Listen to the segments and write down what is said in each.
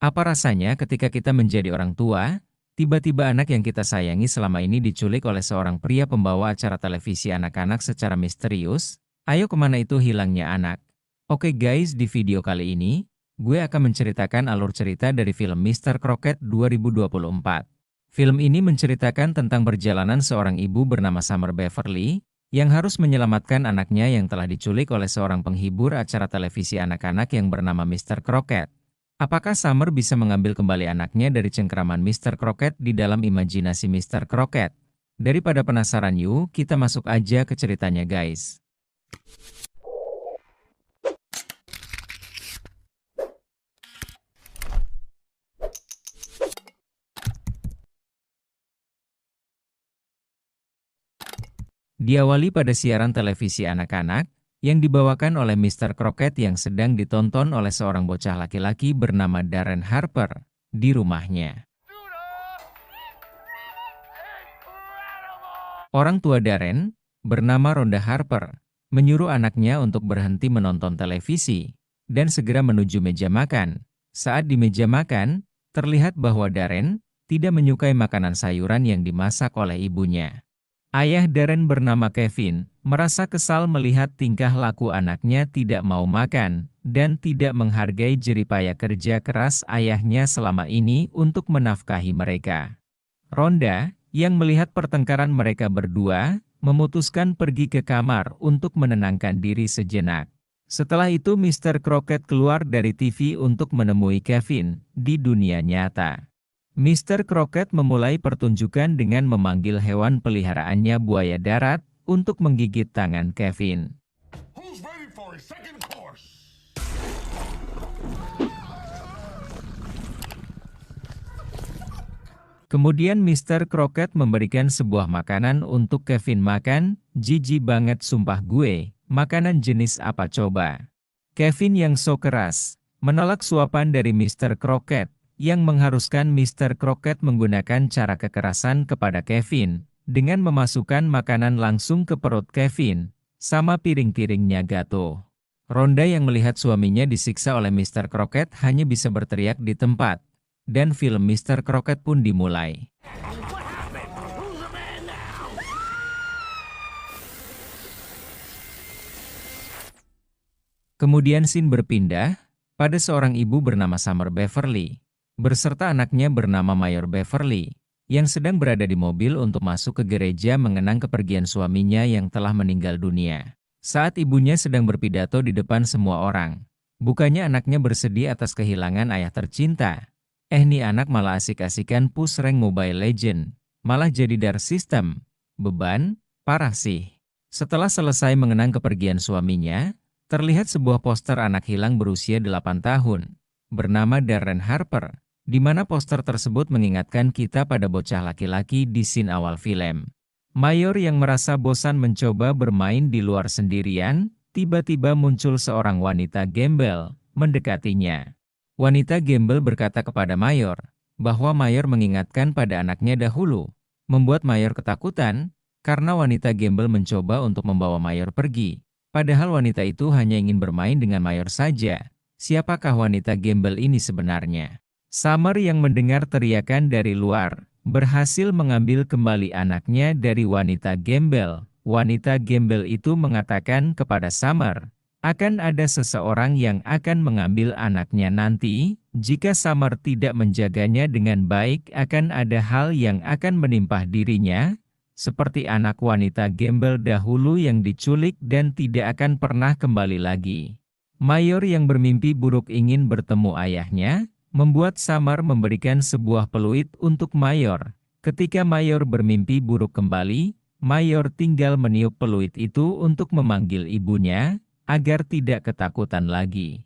Apa rasanya ketika kita menjadi orang tua, tiba-tiba anak yang kita sayangi selama ini diculik oleh seorang pria pembawa acara televisi anak-anak secara misterius? Ayo kemana itu hilangnya anak? Oke guys, di video kali ini, gue akan menceritakan alur cerita dari film Mr. Crockett 2024. Film ini menceritakan tentang perjalanan seorang ibu bernama Summer Beverly, yang harus menyelamatkan anaknya yang telah diculik oleh seorang penghibur acara televisi anak-anak yang bernama Mr. Crockett. Apakah Summer bisa mengambil kembali anaknya dari cengkeraman Mr. Crockett di dalam imajinasi Mr. Crockett? Daripada penasaran yuk, kita masuk aja ke ceritanya guys. Diawali pada siaran televisi anak-anak, yang dibawakan oleh Mr. Crockett yang sedang ditonton oleh seorang bocah laki-laki bernama Darren Harper, di rumahnya. Orang tua Darren, bernama Rhonda Harper, menyuruh anaknya untuk berhenti menonton televisi, dan segera menuju meja makan. Saat di meja makan, terlihat bahwa Darren tidak menyukai makanan sayuran yang dimasak oleh ibunya. Ayah Darren bernama Kevin, merasa kesal melihat tingkah laku anaknya tidak mau makan, dan tidak menghargai jeripaya kerja keras ayahnya selama ini untuk menafkahi mereka. Rhonda, yang melihat pertengkaran mereka berdua, memutuskan pergi ke kamar untuk menenangkan diri sejenak. Setelah itu Mr. Crockett keluar dari TV untuk menemui Kevin di dunia nyata. Mr. Crockett memulai pertunjukan dengan memanggil hewan peliharaannya buaya darat untuk menggigit tangan Kevin. Kemudian Mr. Crockett memberikan sebuah makanan untuk Kevin makan. Jijik banget sumpah gue, makanan jenis apa coba? Kevin yang sok keras, menolak suapan dari Mr. Crockett, yang mengharuskan Mr. Crockett menggunakan cara kekerasan kepada Kevin, dengan memasukkan makanan langsung ke perut Kevin, sama piring-piringnya gato. Rhonda yang melihat suaminya disiksa oleh Mr. Crockett hanya bisa berteriak di tempat, dan film Mr. Crockett pun dimulai. Kemudian scene berpindah pada seorang ibu bernama Summer Beverly, berserta anaknya bernama Mayor Beverly, yang sedang berada di mobil untuk masuk ke gereja mengenang kepergian suaminya yang telah meninggal dunia. Saat ibunya sedang berpidato di depan semua orang, bukannya anaknya bersedih atas kehilangan ayah tercinta. Nih anak malah asik-asikan push rank Mobile Legend, malah jadi dark system. Beban, parah sih. Setelah selesai mengenang kepergian suaminya, terlihat sebuah poster anak hilang berusia 8 tahun, bernama Darren Harper, di mana poster tersebut mengingatkan kita pada bocah laki-laki di scene awal film. Mayor yang merasa bosan mencoba bermain di luar sendirian, tiba-tiba muncul seorang wanita gembel, mendekatinya. Wanita gembel berkata kepada Mayor, bahwa Mayor mengingatkan pada anaknya dahulu, membuat Mayor ketakutan, karena wanita gembel mencoba untuk membawa Mayor pergi. Padahal wanita itu hanya ingin bermain dengan Mayor saja. Siapakah wanita gembel ini sebenarnya? Summer yang mendengar teriakan dari luar, berhasil mengambil kembali anaknya dari wanita gembel. Wanita gembel itu mengatakan kepada Summer, akan ada seseorang yang akan mengambil anaknya nanti. Jika Summer tidak menjaganya dengan baik, akan ada hal yang akan menimpa dirinya, seperti anak wanita gembel dahulu yang diculik dan tidak akan pernah kembali lagi. Mayor yang bermimpi buruk ingin bertemu ayahnya, membuat Summer memberikan sebuah peluit untuk Mayor. Ketika Mayor bermimpi buruk kembali, Mayor tinggal meniup peluit itu untuk memanggil ibunya, agar tidak ketakutan lagi.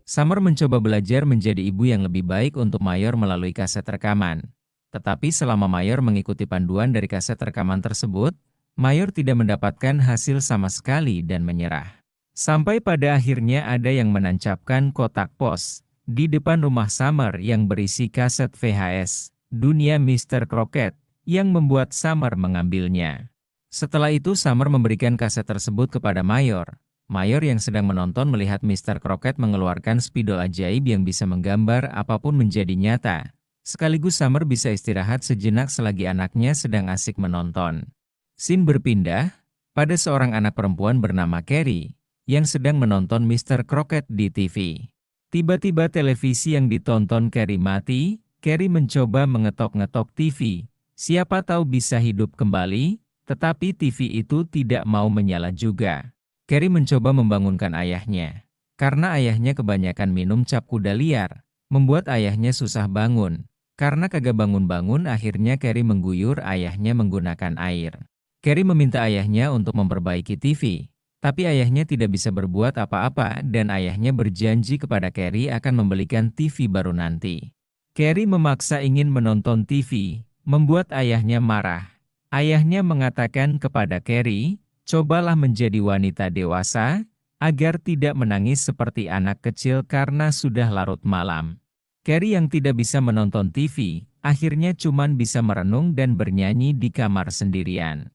Summer mencoba belajar menjadi ibu yang lebih baik untuk Mayor melalui kaset rekaman. Tetapi selama Mayor mengikuti panduan dari kaset rekaman tersebut, Mayor tidak mendapatkan hasil sama sekali dan menyerah. Sampai pada akhirnya ada yang menancapkan kotak pos di depan rumah Summer yang berisi kaset VHS, Dunia Mr. Crockett, yang membuat Summer mengambilnya. Setelah itu Summer memberikan kaset tersebut kepada Mayor. Mayor yang sedang menonton melihat Mr. Crockett mengeluarkan spidol ajaib yang bisa menggambar apapun menjadi nyata. Sekaligus Summer bisa istirahat sejenak selagi anaknya sedang asik menonton. Scene berpindah pada seorang anak perempuan bernama Carrie yang sedang menonton Mr. Crockett di TV. Tiba-tiba televisi yang ditonton Carrie mati. Carrie mencoba mengetok-ngetok TV. Siapa tahu bisa hidup kembali, tetapi TV itu tidak mau menyala juga. Carrie mencoba membangunkan ayahnya. Karena ayahnya kebanyakan minum cap kuda liar, membuat ayahnya susah bangun. Karena kagak bangun-bangun, akhirnya Carrie mengguyur ayahnya menggunakan air. Carrie meminta ayahnya untuk memperbaiki TV, tapi ayahnya tidak bisa berbuat apa-apa dan ayahnya berjanji kepada Carrie akan membelikan TV baru nanti. Carrie memaksa ingin menonton TV, membuat ayahnya marah. Ayahnya mengatakan kepada Carrie, cobalah menjadi wanita dewasa, agar tidak menangis seperti anak kecil karena sudah larut malam. Carrie yang tidak bisa menonton TV, akhirnya cuman bisa merenung dan bernyanyi di kamar sendirian.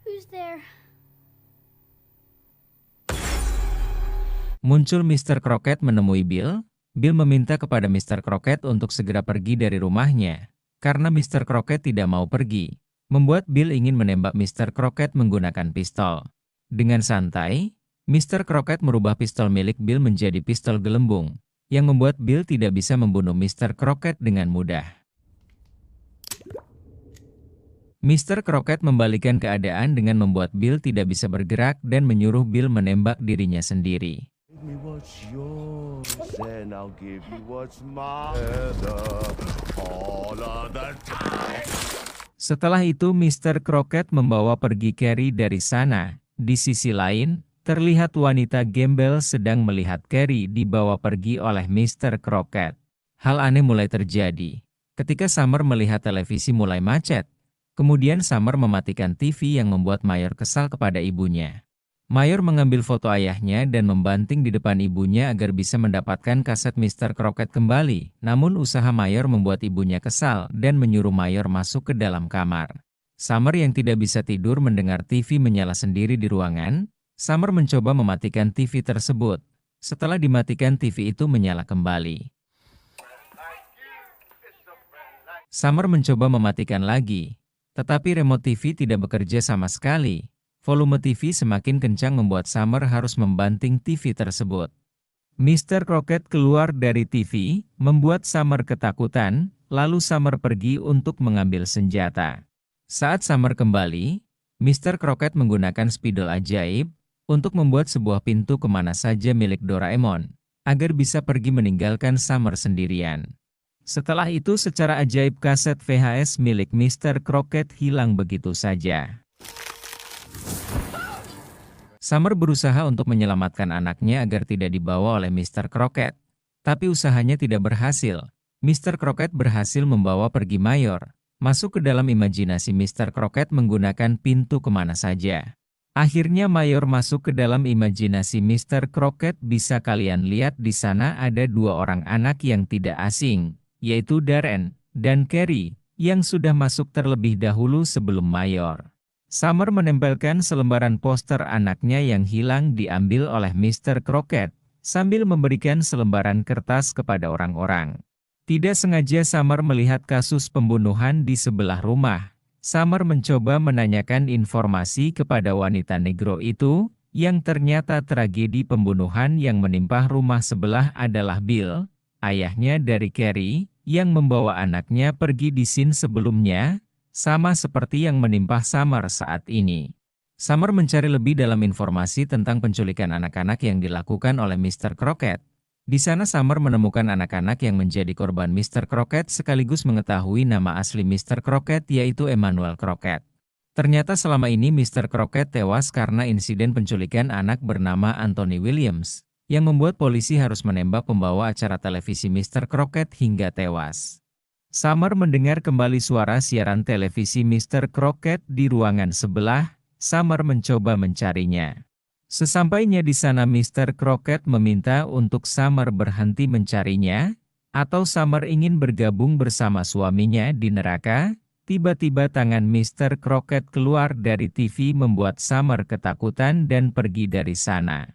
Who's there? Muncul Mr. Crockett menemui Bill. Bill meminta kepada Mr. Crockett untuk segera pergi dari rumahnya. Karena Mr. Crockett tidak mau pergi, membuat Bill ingin menembak Mr. Crockett menggunakan pistol. Dengan santai, Mr. Crockett merubah pistol milik Bill menjadi pistol gelembung, yang membuat Bill tidak bisa membunuh Mr. Crockett dengan mudah. Mr. Crockett membalikan keadaan dengan membuat Bill tidak bisa bergerak dan menyuruh Bill menembak dirinya sendiri. Give me what's yours, and I'll give you what's mine. All of the time. Setelah itu Mr. Crockett membawa pergi Carrie dari sana. Di sisi lain, terlihat wanita gembel sedang melihat Carrie dibawa pergi oleh Mr. Crockett. Hal aneh mulai terjadi. Ketika Summer melihat televisi mulai macet, kemudian Summer mematikan TV yang membuat Mayor kesal kepada ibunya. Mayor mengambil foto ayahnya dan membanting di depan ibunya agar bisa mendapatkan kaset Mr. Crockett kembali. Namun usaha Mayor membuat ibunya kesal dan menyuruh Mayor masuk ke dalam kamar. Summer yang tidak bisa tidur mendengar TV menyala sendiri di ruangan. Summer mencoba mematikan TV tersebut. Setelah dimatikan, TV itu menyala kembali. Summer mencoba mematikan lagi, tetapi remote TV tidak bekerja sama sekali. Volume TV semakin kencang membuat Summer harus membanting TV tersebut. Mr. Crockett keluar dari TV, membuat Summer ketakutan, lalu Summer pergi untuk mengambil senjata. Saat Summer kembali, Mr. Crockett menggunakan spidol ajaib untuk membuat sebuah pintu kemana saja milik Doraemon, agar bisa pergi meninggalkan Summer sendirian. Setelah itu secara ajaib kaset VHS milik Mr. Crockett hilang begitu saja. Summer berusaha untuk menyelamatkan anaknya agar tidak dibawa oleh Mr. Crockett, tapi usahanya tidak berhasil. Mr. Crockett berhasil membawa pergi Mayor, masuk ke dalam imajinasi Mr. Crockett menggunakan pintu kemana saja. Akhirnya Mayor masuk ke dalam imajinasi Mr. Crockett. Bisa kalian lihat di sana ada dua orang anak yang tidak asing, yaitu Darren dan Carrie, yang sudah masuk terlebih dahulu sebelum Mayor. Summer menempelkan selembaran poster anaknya yang hilang diambil oleh Mr. Crockett, sambil memberikan selembaran kertas kepada orang-orang. Tidak sengaja Summer melihat kasus pembunuhan di sebelah rumah. Summer mencoba menanyakan informasi kepada wanita negro itu, yang ternyata tragedi pembunuhan yang menimpa rumah sebelah adalah Bill, ayahnya dari Carrie, yang membawa anaknya pergi di scene sebelumnya, sama seperti yang menimpa Summer saat ini. Summer mencari lebih dalam informasi tentang penculikan anak-anak yang dilakukan oleh Mr. Crockett. Di sana Summer menemukan anak-anak yang menjadi korban Mr. Crockett sekaligus mengetahui nama asli Mr. Crockett yaitu Emmanuel Crockett. Ternyata selama ini Mr. Crockett tewas karena insiden penculikan anak bernama Anthony Williams, yang membuat polisi harus menembak pembawa acara televisi Mr. Crockett hingga tewas. Summer mendengar kembali suara siaran televisi Mr. Crockett di ruangan sebelah. Summer mencoba mencarinya. Sesampainya di sana Mr. Crockett meminta untuk Summer berhenti mencarinya, atau Summer ingin bergabung bersama suaminya di neraka. tiba-tiba tangan Mr. Crockett keluar dari TV membuat Summer ketakutan dan pergi dari sana.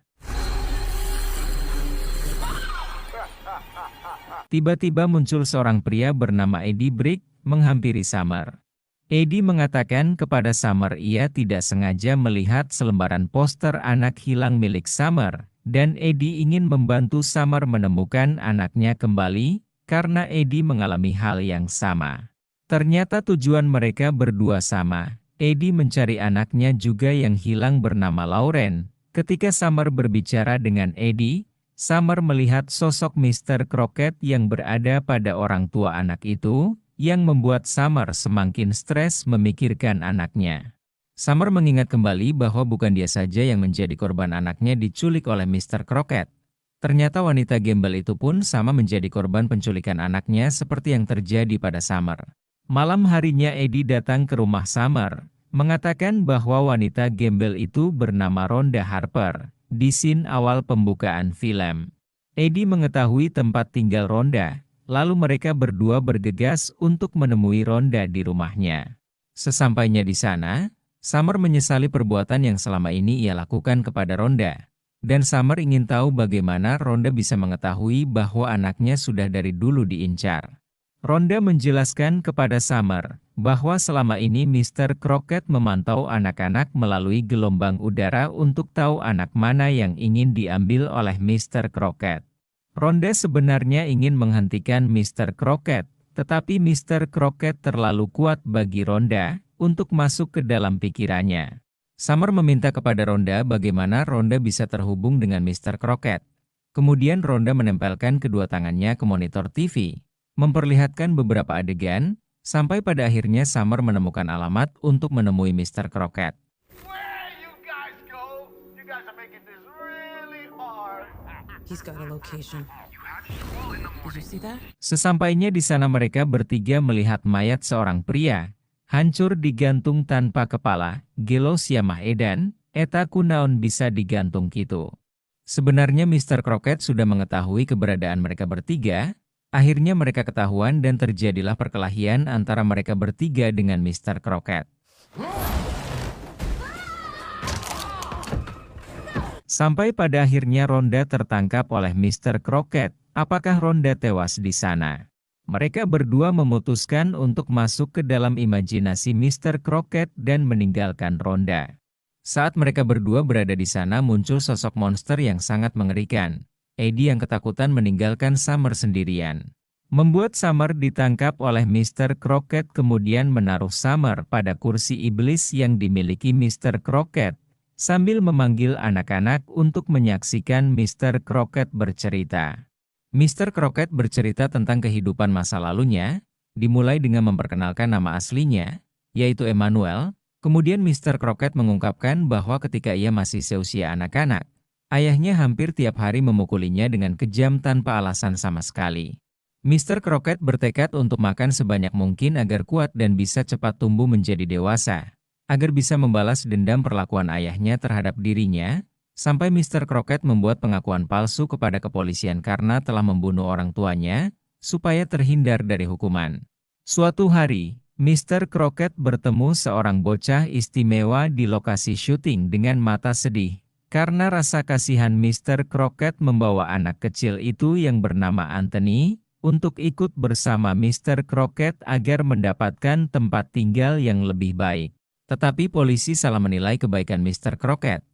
Tiba-tiba muncul seorang pria bernama Eddie Brick menghampiri Summer. Eddie mengatakan kepada Summer ia tidak sengaja melihat selembaran poster anak hilang milik Summer, dan Eddie ingin membantu Summer menemukan anaknya kembali, karena Eddie mengalami hal yang sama. Ternyata tujuan mereka berdua sama. Eddie mencari anaknya juga yang hilang bernama Lauren. Ketika Summer berbicara dengan Eddie, Summer melihat sosok Mr. Crockett yang berada pada orang tua anak itu, yang membuat Summer semakin stres memikirkan anaknya. Summer mengingat kembali bahwa bukan dia saja yang menjadi korban anaknya diculik oleh Mr. Crockett. Ternyata wanita gembel itu pun sama menjadi korban penculikan anaknya seperti yang terjadi pada Summer. Malam harinya Eddie datang ke rumah Summer, mengatakan bahwa wanita gembel itu bernama Rhonda Harper, di scene awal pembukaan film. Eddie mengetahui tempat tinggal Rhonda. Lalu mereka berdua bergegas untuk menemui Rhonda di rumahnya. Sesampainya di sana, Summer menyesali perbuatan yang selama ini ia lakukan kepada Rhonda. Dan Summer ingin tahu bagaimana Rhonda bisa mengetahui bahwa anaknya sudah dari dulu diincar. Rhonda menjelaskan kepada Summer bahwa selama ini Mr. Crockett memantau anak-anak melalui gelombang udara untuk tahu anak mana yang ingin diambil oleh Mr. Crockett. Rhonda sebenarnya ingin menghentikan Mr. Crockett, tetapi Mr. Crockett terlalu kuat bagi Rhonda untuk masuk ke dalam pikirannya. Summer meminta kepada Rhonda bagaimana Rhonda bisa terhubung dengan Mr. Crockett. Kemudian Rhonda menempelkan kedua tangannya ke monitor TV, memperlihatkan beberapa adegan, sampai pada akhirnya Summer menemukan alamat untuk menemui Mr. Crockett. He's got a location. Did you see that? Sesampainya di sana mereka bertiga melihat mayat seorang pria, hancur digantung tanpa kepala, gelo siamah edan, eta kunaon bisa digantung gitu. Sebenarnya Mr. Crockett sudah mengetahui keberadaan mereka bertiga, akhirnya mereka ketahuan dan terjadilah perkelahian antara mereka bertiga dengan Mr. Crockett. Sampai pada akhirnya Rhonda tertangkap oleh Mr. Crockett. Apakah Rhonda tewas di sana? Mereka berdua memutuskan untuk masuk ke dalam imajinasi Mr. Crockett dan meninggalkan Rhonda. Saat mereka berdua berada di sana muncul sosok monster yang sangat mengerikan. Eddie yang ketakutan meninggalkan Summer sendirian. Membuat Summer ditangkap oleh Mr. Crockett kemudian menaruh Summer pada kursi iblis yang dimiliki Mr. Crockett, sambil memanggil anak-anak untuk menyaksikan Mr. Crockett bercerita. Mr. Crockett bercerita tentang kehidupan masa lalunya, dimulai dengan memperkenalkan nama aslinya, yaitu Emmanuel. Kemudian Mr. Crockett mengungkapkan bahwa ketika ia masih seusia anak-anak, ayahnya hampir tiap hari memukulinya dengan kejam tanpa alasan sama sekali. Mr. Crockett bertekad untuk makan sebanyak mungkin agar kuat dan bisa cepat tumbuh menjadi dewasa, agar bisa membalas dendam perlakuan ayahnya terhadap dirinya, sampai Mr. Crockett membuat pengakuan palsu kepada kepolisian karena telah membunuh orang tuanya, supaya terhindar dari hukuman. Suatu hari, Mr. Crockett bertemu seorang bocah istimewa di lokasi syuting dengan mata sedih, karena rasa kasihan Mr. Crockett membawa anak kecil itu yang bernama Anthony, untuk ikut bersama Mr. Crockett agar mendapatkan tempat tinggal yang lebih baik. Tetapi polisi salah menilai kebaikan Mr. Crockett,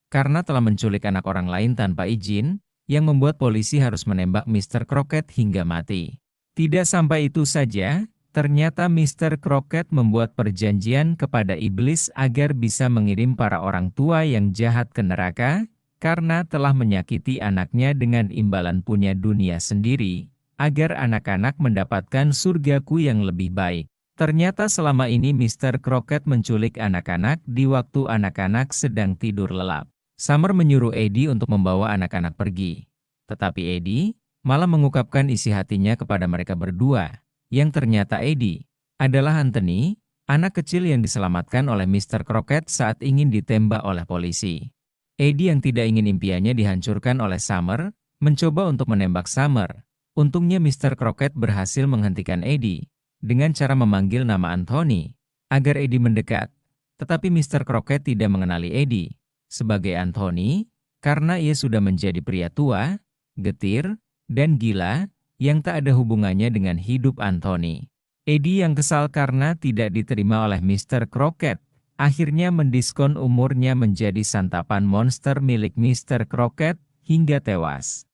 karena telah menculik anak orang lain tanpa izin, yang membuat polisi harus menembak Mr. Crockett hingga mati. Tidak sampai itu saja, ternyata Mr. Crockett membuat perjanjian kepada iblis agar bisa mengirim para orang tua yang jahat ke neraka, karena telah menyakiti anaknya dengan imbalan punya dunia sendiri, agar anak-anak mendapatkan surgaku yang lebih baik. Ternyata selama ini Mr. Crockett menculik anak-anak di waktu anak-anak sedang tidur lelap. Summer menyuruh Eddie untuk membawa anak-anak pergi. Tetapi Eddie malah mengungkapkan isi hatinya kepada mereka berdua, yang ternyata Eddie adalah Anthony, anak kecil yang diselamatkan oleh Mr. Crockett saat ingin ditembak oleh polisi. Eddie yang tidak ingin impiannya dihancurkan oleh Summer, mencoba untuk menembak Summer. Untungnya Mr. Crockett berhasil menghentikan Eddie. dengan cara memanggil nama Anthony agar Eddie mendekat. Tetapi Mr. Crockett tidak mengenali Eddie sebagai Anthony karena ia sudah menjadi pria tua, getir, dan gila yang tak ada hubungannya dengan hidup Anthony. Eddie yang kesal karena tidak diterima oleh Mr. Crockett akhirnya mendiskon umurnya menjadi santapan monster milik Mr. Crockett hingga tewas.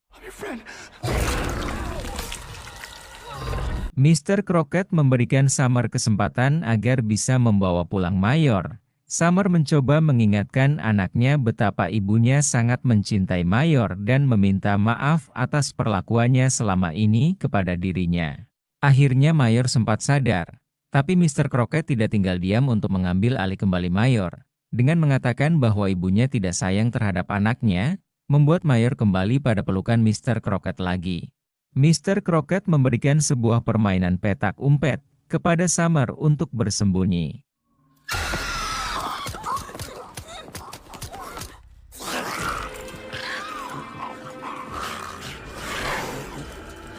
Mr. Crockett memberikan Summer kesempatan agar bisa membawa pulang Mayor. Summer mencoba mengingatkan anaknya betapa ibunya sangat mencintai Mayor dan meminta maaf atas perlakuannya selama ini kepada dirinya. Akhirnya Mayor sempat sadar, tapi Mr. Crockett tidak tinggal diam untuk mengambil alih kembali Mayor. Dengan mengatakan bahwa ibunya tidak sayang terhadap anaknya, membuat Mayor kembali pada pelukan Mr. Crockett lagi. Mr. Crockett memberikan sebuah permainan petak umpet kepada Summer untuk bersembunyi.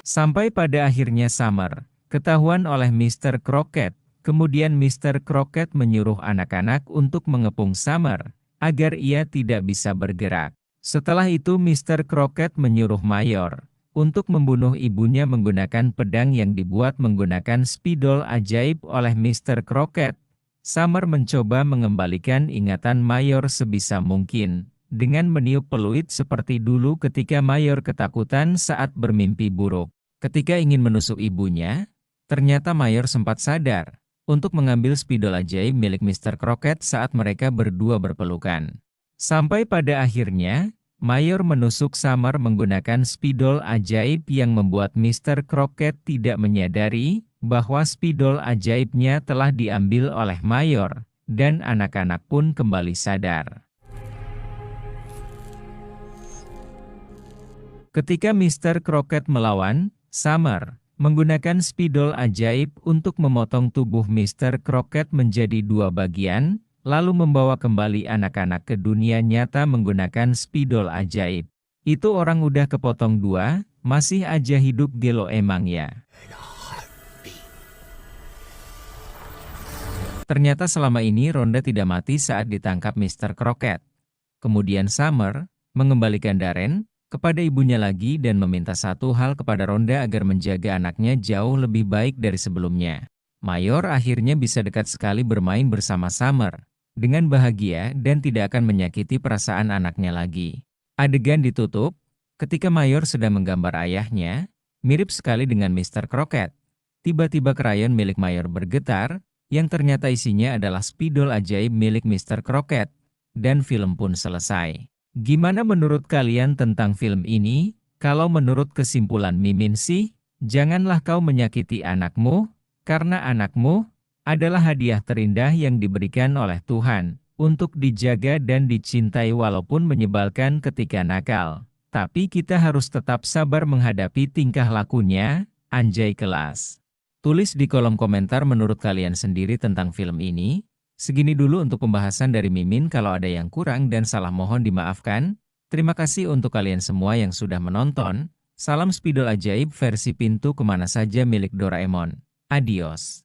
Sampai pada akhirnya Summer ketahuan oleh Mr. Crockett. Kemudian Mr. Crockett menyuruh anak-anak untuk mengepung Summer agar ia tidak bisa bergerak. Setelah itu Mr. Crockett menyuruh Mayor untuk membunuh ibunya menggunakan pedang yang dibuat menggunakan spidol ajaib oleh Mr. Crockett. Summer mencoba mengembalikan ingatan Mayor sebisa mungkin dengan meniup peluit seperti dulu ketika Mayor ketakutan saat bermimpi buruk. Ketika ingin menusuk ibunya, ternyata Mayor sempat sadar untuk mengambil spidol ajaib milik Mr. Crockett saat mereka berdua berpelukan. Sampai pada akhirnya, Mayor menusuk Summer menggunakan spidol ajaib yang membuat Mr. Crockett tidak menyadari bahwa spidol ajaibnya telah diambil oleh Mayor, dan anak-anak pun kembali sadar. Ketika Mr. Crockett melawan, Summer menggunakan spidol ajaib untuk memotong tubuh Mr. Crockett menjadi dua bagian, lalu membawa kembali anak-anak ke dunia nyata menggunakan spidol ajaib. Itu orang udah kepotong dua, masih aja hidup gelo emang ya. Ternyata selama ini Rhonda tidak mati saat ditangkap Mr. Crockett. Kemudian Summer mengembalikan Darren kepada ibunya lagi dan meminta satu hal kepada Rhonda agar menjaga anaknya jauh lebih baik dari sebelumnya. Mayor akhirnya bisa dekat sekali bermain bersama Summer dengan bahagia dan tidak akan menyakiti perasaan anaknya lagi. Adegan ditutup ketika Mayor sedang menggambar ayahnya, mirip sekali dengan Mr. Crockett. Tiba-tiba krayon milik Mayor bergetar, yang ternyata isinya adalah spidol ajaib milik Mr. Crockett, dan film pun selesai. Gimana menurut kalian tentang film ini? Kalau menurut kesimpulan Mimin sih, janganlah kau menyakiti anakmu, karena anakmu adalah hadiah terindah yang diberikan oleh Tuhan, untuk dijaga dan dicintai walaupun menyebalkan ketika nakal. Tapi kita harus tetap sabar menghadapi tingkah lakunya, anjay kelas. Tulis di kolom komentar menurut kalian sendiri tentang film ini. Segini dulu untuk pembahasan dari Mimin, kalau ada yang kurang dan salah mohon dimaafkan. Terima kasih untuk kalian semua yang sudah menonton. Salam spidol ajaib versi pintu kemana saja milik Doraemon. Adios.